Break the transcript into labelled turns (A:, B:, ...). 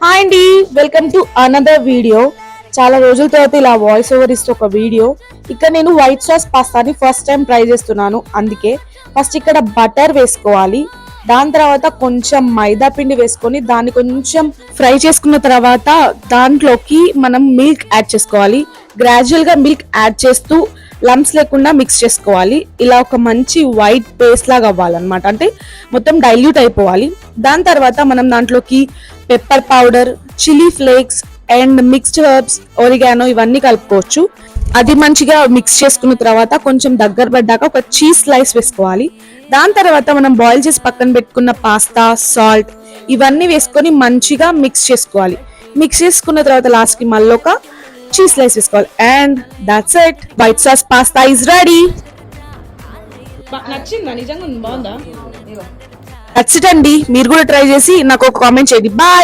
A: Hi అండి, welcome to another video. చాలా రోజుల తర్వాత ఇలా వాయిస్ ఓవర్ ఇస్తూ ఒక వీడియో. ఇక్కడ నేను వైట్ సాస్ పాస్తాని ఫస్ట్ టైం ట్రై చేస్తున్నాను. అందుకే ఫస్ట్ ఇక్కడ బటర్ వేసుకోవాలి. దాని తర్వాత కొంచెం మైదా పిండి వేసుకొని దాన్ని కొంచెం ఫ్రై చేసుకున్న తర్వాత దాంట్లోకి మనం మిల్క్ యాడ్ చేసుకోవాలి. గ్రాడ్యువల్ గా మిల్క్ యాడ్ చేస్తూ లంప్స్ లేకుండా మిక్స్ చేసుకోవాలి. ఇలా ఒక మంచి వైట్ పేస్ట్ లాగా అవ్వాలన్నమాట. అంటే మొత్తం డైల్యూట్ అయిపోవాలి. దాని తర్వాత మనం దాంట్లోకి pepper powder, chilli flakes and mixed herbs, oregano ఇవన్నీ కలుపుకోవచ్చు. అది మంచిగా మిక్స్ చేసుకున్న తర్వాత కొంచెం దగ్గర పడ్డాక ఒక చీజ్ స్లైస్ వేసుకోవాలి. దాని తర్వాత మనం బాయిల్ చేసి పక్కన పెట్టుకున్న పాస్తా, సాల్ట్ ఇవన్నీ వేసుకొని మంచిగా మిక్స్ చేసుకోవాలి. మిక్స్ చేసుకున్న తర్వాత లాస్ట్ కి మళ్ళీ ఒక చీజ్ స్లైస్ వేసుకోవాలి. And that's it, white sauce pasta is ready.
B: నచ్చిందా? నిజంగా బాగుందా?
A: దట్స్ ఇట్ అండి. మీరు కూడా ట్రై చేసి నాకు ఒక కామెంట్ చేయండి. బాయ్.